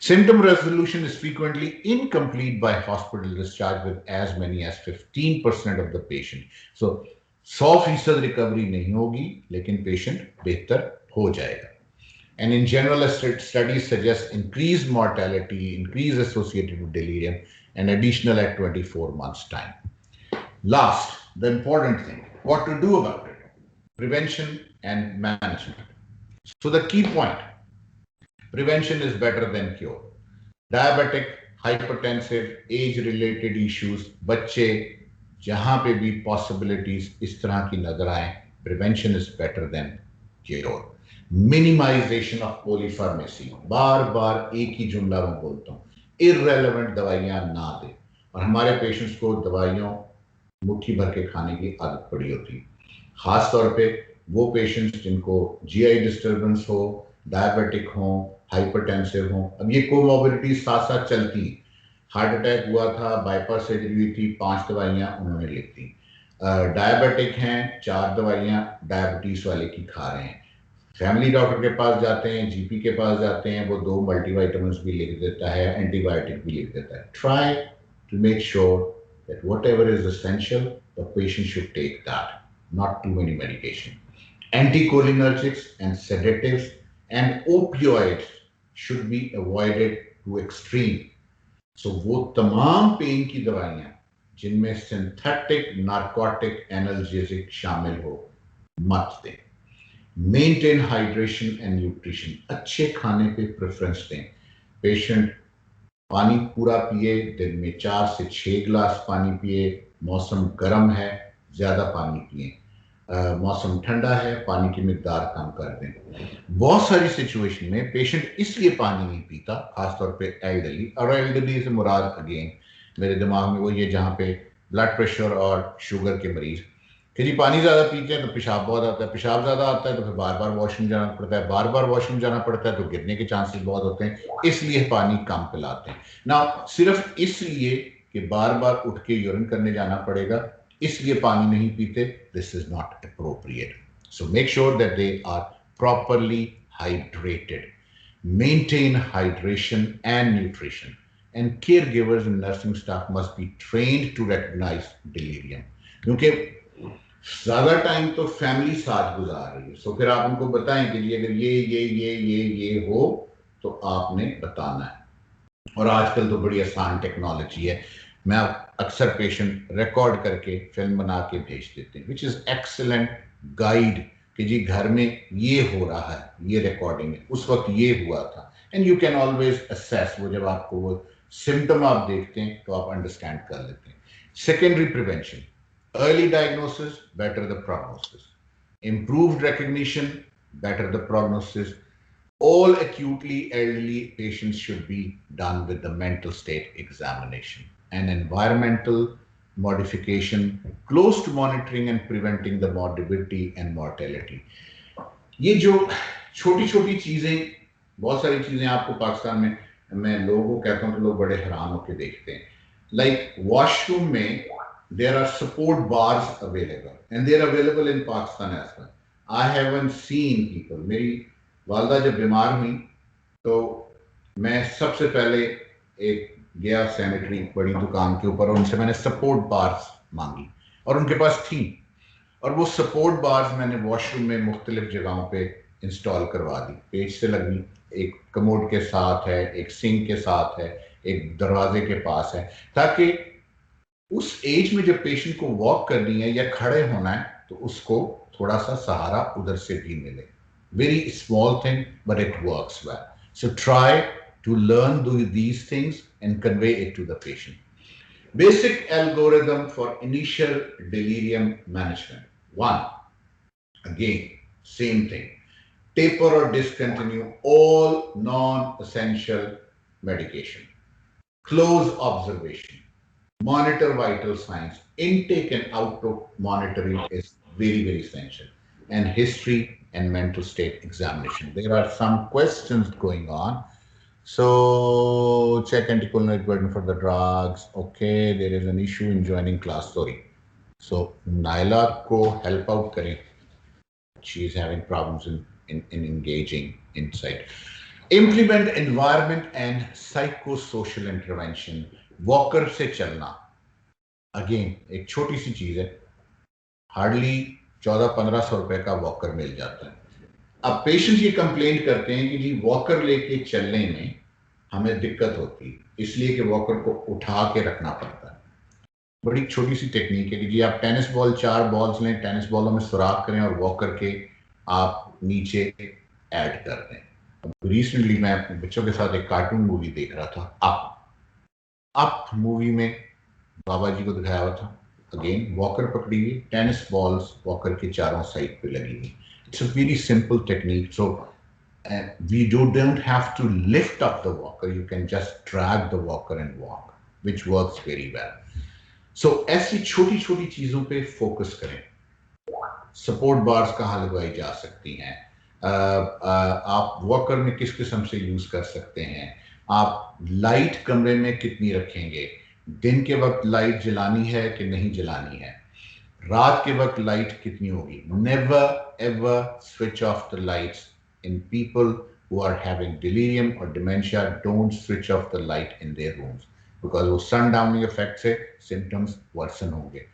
Symptom resolution is frequently incomplete by hospital discharge with as many as 15% of the patient. So, 100% recovery नहीं होगी, लेकिन patient बेहतर हो जाएगा. And in general, studies suggest increased mortality, increase associated with delirium, and additional at 24 months' time. Last, the important thing, what to do about it? Prevention and management. So the key point, prevention is better than cure. Diabetic, hypertensive, age-related issues, बच्चे जहाँ पे भी possibilities इस तरह की नजर आए, prevention is better than cure. Minimization of polypharmacy. बार बार एक ही जुमला मैं बोलता हूँ, irrelevant दवाइयाँ ना दे. और हमारे पेशेंट्स को दवाइयों मुट्ठी भर के खाने की आदत पड़ी होती है. खास तौर पे वो पेशेंट्स जिनको GI डिस्टर्बेंस हो, डायबिटिक हो, हाइपरटेंसिव हो. अब ये कोमॉर्बिडिटी साथ साथ चलती. हार्ट अटैक हुआ था, बाईपास सर्जरी हुई थी, 5 दवाइयाँ उन्होंने लिख दी. डायबिटिक हैं, 4 दवाइयाँ डायबिटीज वाले की खा रहे हैं. फैमिली डॉक्टर के पास जाते हैं, GP के पास जाते हैं, वो 2 मल्टीविटामिन्स भी लिख देता है, एंटीबायोटिक भी लिख देता है. Try to make sure that whatever is essential, the patient should take that, not too many medication. Anticholinergics and sedatives and opioids should be avoided to extreme. सो वो तमाम पेन की दवाइयां जिनमें सिंथेटिक नार्कोटिक एनाल्जेसिक शामिल हो मत दें। Maintain hydration and nutrition, अच्छे खाने पे प्रेफरेंस दें। पेशेंट पानी पूरा पिए, दिन में 4 से 6 गिलास पानी पिए। मौसम गर्म है, ज्यादा पानी पिए। मौसम ठंडा है, पानी की मिकदार कम कर दें। बहुत सारी सिचुएशन में पेशेंट इसलिए पानी नहीं पीता, खासतौर पे एल्डरली, और एल्डरली से मुराद अगेन मेरे दिमाग में वो ये जहाँ पे ब्लड प्रेशर और शुगर के मरीज कि जी पानी ज्यादा पीते हैं तो पेशाब बहुत आता है, पेशाब ज्यादा आता है तो फिर बार बार वॉशरूम जाना पड़ता है, बार बार वॉशरूम जाना पड़ता है तो गिरने के चांसेस बहुत होते हैं, इसलिए पानी कम पिलाते हैं ना। सिर्फ इसलिए कि बार बार उठ के यूरिन करने जाना पड़ेगा इसलिए पानी नहीं पीते, this is not appropriate. So make sure that they are properly hydrated. Maintain hydration and nutrition, and caregivers and nursing staff must be trained to recognize delirium, क्योंकि ज्यादा टाइम तो फैमिली साथ गुजार रही है, सो फिर आप उनको बताएं कि अगर ये हो तो आपने बताना है। और आजकल तो बड़ी आसान टेक्नोलॉजी है, मैं अक्सर पेशेंट रिकॉर्ड करके फिल्म बना के भेज देते हैं, विच इज एक्सीलेंट गाइड कि जी घर में ये हो रहा है, ये रिकॉर्डिंग है, उस वक्त ये हुआ था। And you can always assess, वो जब आपको वो सिम्टम आप देखते हैं तो आप अंडरस्टैंड कर लेते हैं। Secondary prevention, early diagnosis, better the prognosis. Improved recognition, better the prognosis. All acutely elderly patients should be done with the mental state examination. And environmental modification, close to monitoring and preventing the morbidity and mortality. ये जो छोटी छोटी चीजें, बहुत सारी चीजें आपको पाकिस्तान में, मैं लोगों को कहता हूँ तो लोग बड़े हैरान होकर देखते हैं। लाइक वॉशरूम में there are support bars available and they are available in Pakistan as well. I haven't seen people, मेरी वालदा जब बीमार हुई तो मैं सबसे पहले एक गया सैनिटरी बड़ी दुकान के ऊपर और उनसे मैंने सपोर्ट बार्स मांगी और उनके पास थी, और वो सपोर्ट बार्स मैंने वॉशरूम में मुख्तलिफ जगहों पे इंस्टॉल करवा दी। पेज से लगी, एक कमोड के साथ है, एक सिंक के साथ है, एक दरवाजे के पास है, ताकि उस एज में जब पेशेंट को वॉक करनी है या खड़े होना है तो उसको थोड़ा सा सहारा उधर से भी मिले। Very small thing but it works well. So try to learn these things and convey it to the patient. Basic algorithm for initial delirium management. 1, again same thing, taper or discontinue all non-essential medication, close observation, monitor vital signs, intake and output monitoring is very essential, and history and mental state examination. There are some questions going on. So check anticholinergic burden for the drugs. Okay, there is an issue in joining class. Sorry. So Naila ko help out kare. She is having problems in engaging inside. Implement environment and psychosocial intervention. Walker से चलना, again एक छोटी सी चीज है, hardly 1400-1500 रुपए का walker मिल जाता है। अब पेशेंट ये कंप्लेंट करते हैं कि जी वॉकर लेके चलने में हमें दिक्कत होती है, इसलिए कि वॉकर को उठा के रखना पड़ता है। बड़ी छोटी सी टेक्निक है कि जी आप टेनिस बॉल 4 बॉल्स लें, टेनिस बॉलों में सुराख करें और वॉकर के आप नीचे ऐड कर दें। रिसेंटली मैं अपने बच्चों के साथ एक कार्टून मूवी देख रहा था, अप मूवी में बाबा जी को दिखाया हुआ था, अगेन वॉकर पकड़ी हुई, टेनिस बॉल्स वॉकर के चारों साइड पे लगी हुई। It's a very simple technique, so we don't have to lift up the walker, you can just drag the walker and walk, which works very well. So ऐसी छोटी छोटी चीजों पे फोकस करें। सपोर्ट बार्स कहाँ लगवाई जा सकती हैं, आप वॉकर में किस किस्म से यूज कर सकते हैं, आप लाइट कमरे में कितनी रखेंगे, दिन के वक्त लाइट जलानी है कि नहीं जलानी है, रात के वक्त लाइट कितनी होगी। Never ever switch off the lights in people who are having delirium और dementia, don't switch off the light in their rooms, because वो सन डाउनिंग इफेक्ट से सिम्टम्स वर्सन होंगे।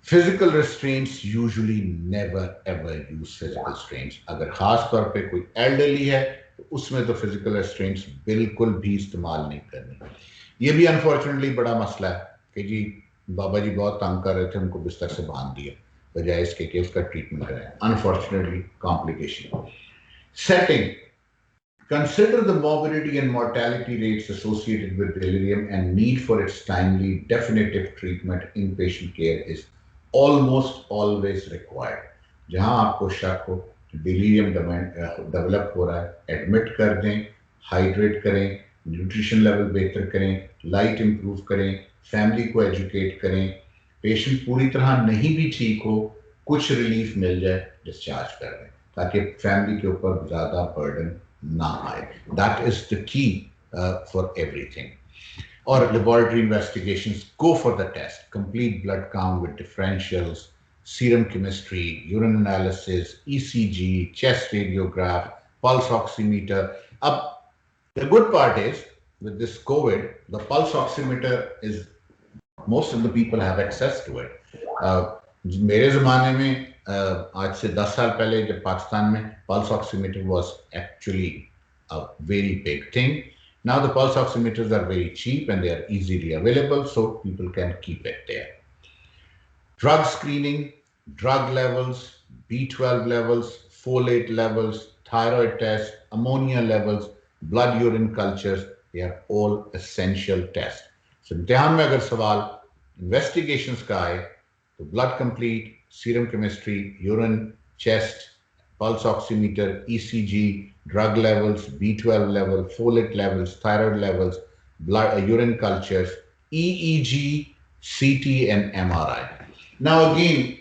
Physical restraints, usually never ever use physical restraints. अगर खास तौर पे कोई elderly है तो उसमें तो फिजिकल रिस्ट्रेंट्स बिल्कुल भी इस्तेमाल नहीं करनी। ये भी अनफॉर्चुनेटली बड़ा मसला है कि जी बाबा जी बहुत तंग कर रहे थे, उनको बिस्तर से बांध दिया, बजाय इसके कि उसका ट्रीटमेंट करें। Unfortunately complication. Setting, consider the morbidity and mortality rates associated with delirium and need for its timely, definitive treatment. Inpatient care is almost always required. जहां आपको शक हो डिलीरियम डेवलप हो रहा है, एडमिट कर दें, हाइड्रेट करें, न्यूट्रिशन लेवल बेहतर करें, लाइट इंप्रूव करें, फैमिली को एजुकेट करें, पेशेंट पूरी तरह नहीं भी ठीक हो, कुछ रिलीफ मिल जाए, डिस्चार्ज कर दें ताकि फैमिली के ऊपर ज़्यादा बर्डन ना आए। That is the key for everything. और laboratory investigations, go for the test, complete blood count with differentials, serum chemistry, urine analysis, ECG, chest radiograph, pulse oximeter. Ab, the good part is with this COVID, the pulse oximeter is, most of the people have access to it. मेरे ज़माने में आज से 10 साल पहले जब पाकिस्तान में pulse oximeter was actually a very big thing. Now the pulse oximeters are very cheap and they are easily available, so people can keep it there. Drug screening, drug levels, B12 levels, folate levels, thyroid test, ammonia levels, blood urine cultures, they are all essential tests. So इम्तिहान में अगर सवाल investigations का आए तो blood complete, serum chemistry, urine, chest, pulse oximeter, ECG, drug levels, B12 level, folate levels, thyroid levels, blood, urine cultures, EEG, CT and MRI. Now again,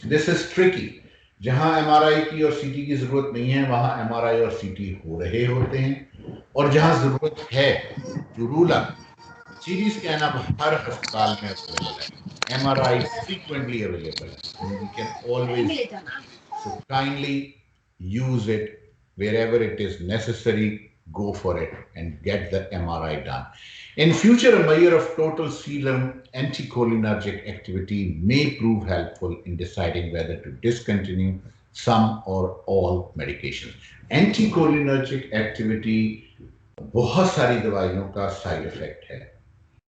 this is tricky. जहां MRI की और CT की जरूरत नहीं है वहां MRI और CT हो रहे होते हैं, और जहां जरूरत है जो रूल है CT स्कैन अब हर अस्पताल में अवेलेबल है, MRI frequently available है, and we can always, so kindly use it wherever it is necessary. Go for it and get the MRI done. In future, a measure of total serum anticholinergic activity may prove helpful in deciding whether to discontinue some or all medications. Anticholinergic activity बहुत सारी दवाइयों का side effect है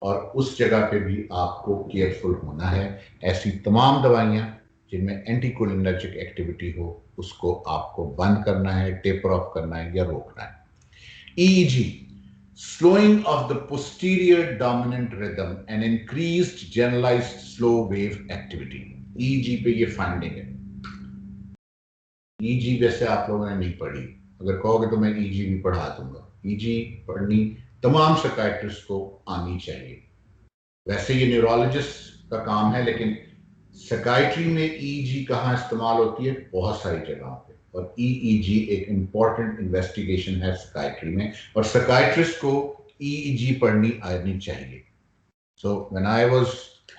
और उस जगह पे भी आपको केयरफुल होना है। ऐसी तमाम दवाइयां जिनमें एंटीकोलिनर्जिक एक्टिविटी हो उसको आपको बंद करना है, टेपर ऑफ करना है या रोकना है। EEG, slowing of the posterior dominant rhythm and increased generalized slow wave activity. EEG पे ये फाइंडिंग है। EEG वैसे आप लोगों ने नहीं पढ़ी, अगर कहोगे तो मैं EEG भी पढ़ा दूंगा। EEG पढ़नी तमाम साइकियाट्रिस्ट को आनी चाहिए। वैसे ये न्यूरोलॉजिस्ट का काम है, लेकिन साइकियाट्री में EEG कहाँ इस्तेमाल होती है? बहुत सारी जगहों पे, और EEG एक इम्पॉर्टेंट इन्वेस्टिगेशन है साइकियाट्री में, और साइकियाट्रिस्ट को EEG पढ़नी आनी चाहिए। So when I was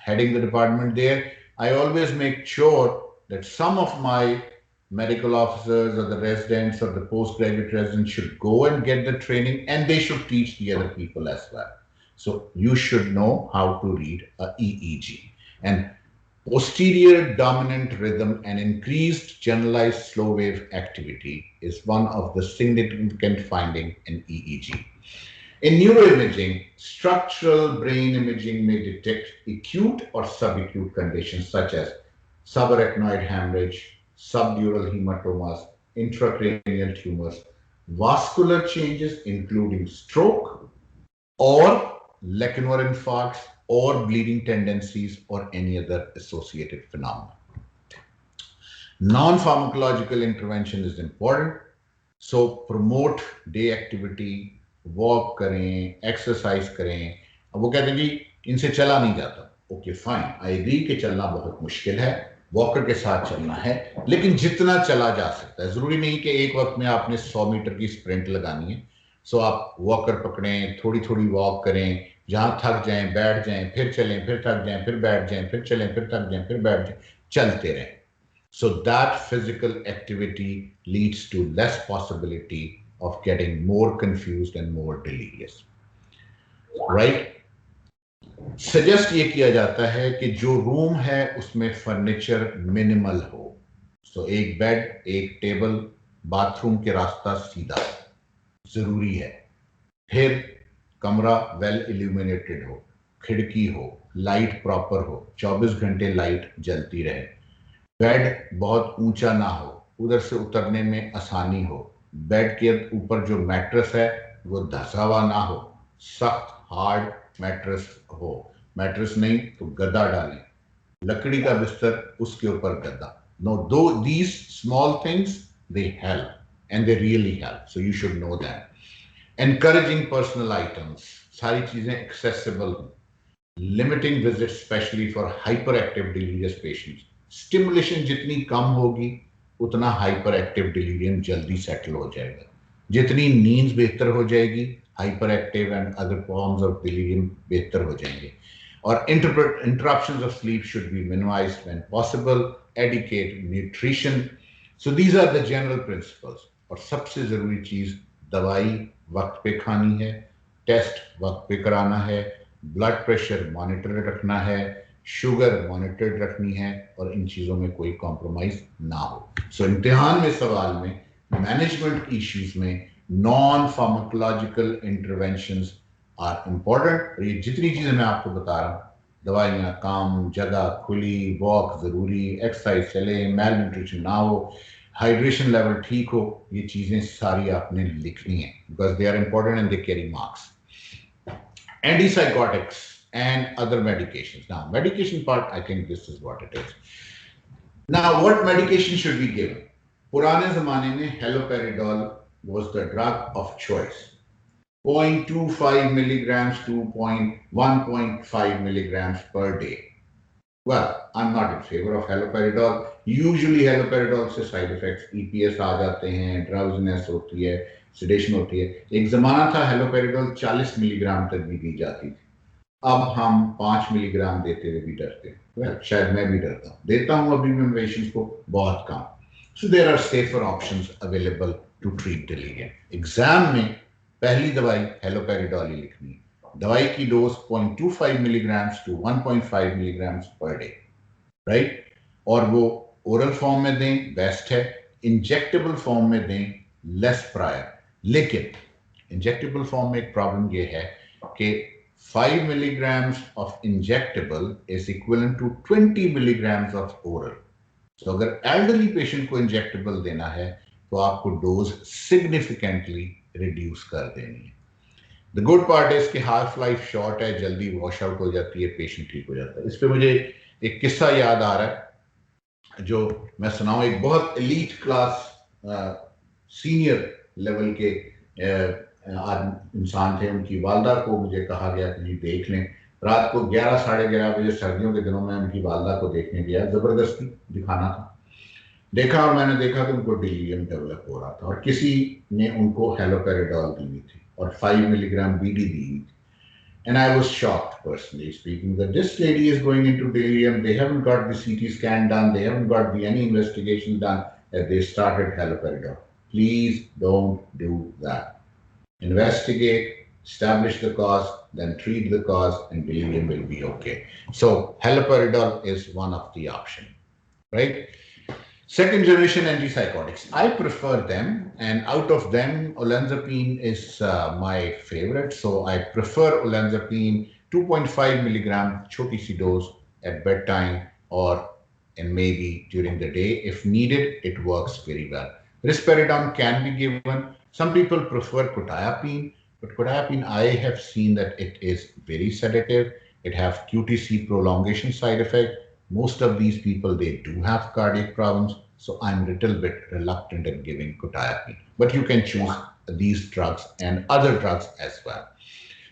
heading the department there, I always make sure that some of my medical officers or the residents or the postgraduate residents should go and get the training, and they should teach the other people as well. So you should know how to read a EEG. And posterior dominant rhythm and increased generalized slow wave activity is one of the significant findings in EEG. In neuroimaging, structural brain imaging may detect acute or subacute conditions such as subarachnoid hemorrhage, subdural hematomas, intracranial tumors, vascular changes including stroke or lacunar infarcts or bleeding tendencies or any other associated phenomena. Non-pharmacological intervention is important, so promote day activity, walk करें, exercise करें। अब वो कहते हैं जी इनसे चला नहीं जाता, ओके फाइन, आई एग्री कि चलना बहुत मुश्किल है, वॉकर के साथ चलना है, लेकिन जितना चला जा सकता है, जरूरी नहीं कि एक वक्त में आपने 100 मीटर की स्प्रिंट लगानी है। सो आप वॉकर पकड़ें, थोड़ी थोड़ी वॉक करें, जहां थक जाएं बैठ जाएं, फिर चलें, फिर थक जाएं, फिर बैठ जाएं, फिर चलें, फिर थक जाएं, फिर बैठ जाएं, चलते रहें। So that physical activity leads to less possibility of getting more confused and more delirious, right? Suggest ये किया जाता है कि जो रूम है उसमें फर्नीचर मिनिमल हो, so एक बेड, एक टेबल, बाथरूम के रास्ता सीधा जरूरी है। फिर कमरा वेल इल्यूमिनेटेड हो, खिड़की हो, लाइट प्रॉपर हो, 24 घंटे लाइट जलती रहे, बेड बहुत ऊंचा ना हो, उधर से उतरने में आसानी हो, बेड के ऊपर जो मैट्रेस है वो धसा हुआ ना हो, सख्त हार्ड मैट्रेस हो, मैट्रेस नहीं तो गद्दा डालें, लकड़ी का बिस्तर उसके ऊपर गद्दा. नो दो these small things they help and they really help, so you should know that. Encouraging personal items, सारी चीजें एक्सेसिबल हों, limiting visit specially for hyper active delirious patients. Stimulation जितनी कम होगी उतना हाइपर एक्टिव डिलीरियम जल्दी settle हो जाएगा. जितनी नींद बेहतर हो जाएगी, hyper active and other forms of delirium बेहतर हो जाएंगे. और interruptions of sleep should be minimized when possible. Adequate nutrition. So these are the general principles. और सबसे जरूरी चीज, दवाई वक्त पे खानी है, टेस्ट वक्त पे कराना है, ब्लड प्रेशर मॉनिटर रखना है, शुगर मॉनिटर रखनी है, और इन चीजों में कोई कॉम्प्रोमाइज ना हो. सो इम्तिहान में सवाल में मैनेजमेंट इश्यूज में non pharmacological interventions are important. और ये जितनी चीजें मैं आपको बता रहा हूँ, दवाइयाँ, काम, जगह खुली, वॉक जरूरी, एक्सरसाइज चले, मेल न्यूट्रिशन ना हो, हाइड्रेशन लेवल ठीक हो, ये चीजें सारी आपने लिखनी है because they are important and they carry marks. Antipsychotics and other medications. Now, medication part, I think this is what it is. Now, what medication should be given? पुराने जमाने में haloperidol was the drug of choice. 0.25 milligrams to 1.5 milligrams per day. Well, I'm not in favor of haloperidol. Usually haloperidol से side effects EPS आ जाते हैं, drowsiness होती है, sedation होती है. एक जमाना था haloperidol 40 मिलीग्राम तक भी दी जाती थी. अब हम 5 मिलीग्राम देते हुए भी डरते हैं. Well, शायद मैं भी डरता हूँ, देता हूँ अभी मैं पेशेंट्स को बहुत कम. So there are safer options available to treat delirium. Exam में पहली दवाई haloperidol ही लिखनी है. दवाई की dose 0.25 milligrams to 1.5 milligrams per day, right. और वो ओरल फॉर्म में दें, बेस्ट है. इंजेक्टेबल फॉर्म में दें, लेस प्रायर. लेकिन इंजेक्टेबल फॉर्म में एक प्रॉब्लम ये है कि 5 milligrams of injectable is equivalent to 20 milligrams of oral. So अगर elderly patient को injectable देना है तो आपको डोज significantly reduce कर देनी है. The good part is कि हाफ लाइफ शॉर्ट है, जल्दी वॉश आउट हो जाती है, पेशेंट ठीक हो जाता है. इस पे मुझे एक किस्सा याद आ रहा है जो मैं सुनाऊं. एक बहुत एलीट क्लास सीनियर लेवल के इंसान थे. उनकी वालदा को मुझे कहा गया कि देख लें. रात को 11 साढ़े 11 बजे सर्दियों के दिनों में उनकी वालदा को देखने गया, जबरदस्ती दिखाना था. देखा और मैंने देखा कि उनको डिलीरियम डेवलप हो रहा था और किसी ने उनको हेलोपेरिडॉल दी हुई थी और 5 milligram BD दी हुई थी. And I was shocked, personally speaking, that this lady is going into delirium. They haven't got the CT scan done. They haven't got any investigation done. That they started haloperidol. Please don't do that. Investigate, establish the cause, then treat the cause, and delirium will be okay. So haloperidol is one of the options, right? Second generation antipsychotics, I prefer them, and out of them, olanzapine is my favorite. So I prefer olanzapine 2.5 milligram choti si dose at bedtime or and maybe during the day if needed. It works very well. Risperidone can be given. Some people prefer quetiapine, but quetiapine I have seen that it is very sedative. It has QTC prolongation side effect. Most of these people, they do have cardiac problems. So I'm a little bit reluctant in giving quetiapine, but you can choose these drugs and other drugs as well.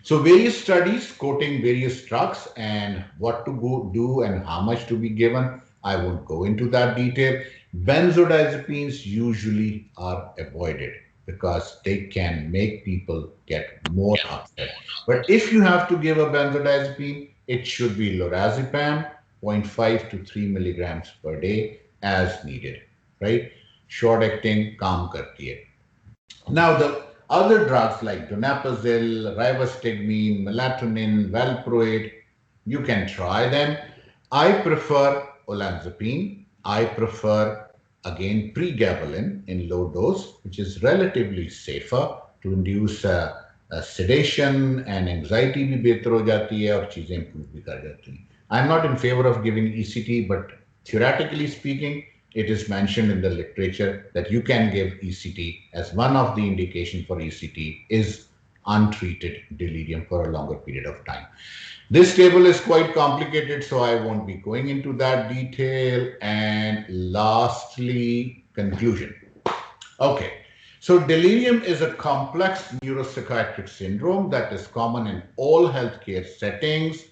So various studies quoting various drugs and what to go do and how much to be given. I won't go into that detail. Benzodiazepines usually are avoided because they can make people get more upset. But if you have to give a benzodiazepine, it should be lorazepam, 0.5 to 3 milligrams per day as needed, right? Short acting, calm karti hai. Now the other drugs like donepezil, rivastigmine, melatonin, valproate, you can try them. I prefer olanzapine. I prefer again pregabalin in low dose, which is relatively safer to induce sedation and anxiety भी बेहतर हो जाती है और चीजें improve भी कर जाती हैं. I'm not in favor of giving ECT, but theoretically speaking, it is mentioned in the literature that you can give ECT as one of the indication for ECT is untreated delirium for a longer period of time. This table is quite complicated, so I won't be going into that detail. And lastly, conclusion. Okay, so delirium is a complex neuropsychiatric syndrome that is common in all healthcare settings.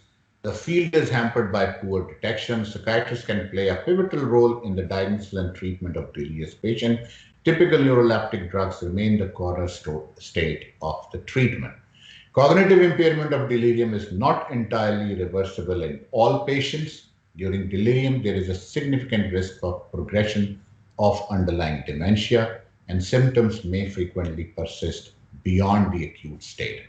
The field is hampered by poor detection. Psychiatrists can play a pivotal role in the diagnosis and treatment of delirious patients. Typical neuroleptic drugs remain the cornerstone of the treatment. Cognitive impairment of delirium is not entirely reversible in all patients. During delirium, there is a significant risk of progression of underlying dementia, and symptoms may frequently persist beyond the acute state.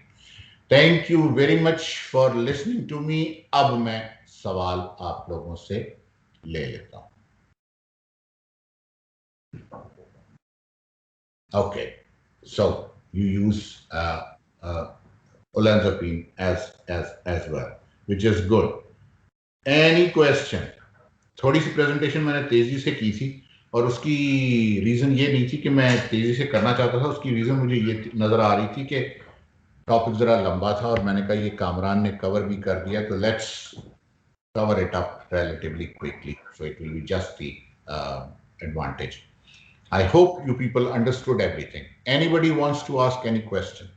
Thank you very much for listening to me. अब मैं सवाल आप लोगों से ले लेता हूं. Okay, so you use olanzapine as well, which is good. Any question? थोड़ी सी प्रेजेंटेशन मैंने तेजी से की थी और उसकी रीजन ये नहीं थी कि मैं तेजी से करना चाहता था. उसकी रीजन मुझे ये नजर आ रही थी कि टॉपिक जरा लंबा था और मैंने कहा ये कामरान ने कवर भी कर दिया, तो let's cover it up relatively quickly, so it will be just the advantage. I hope you people understood everything. Anybody wants to ask any question?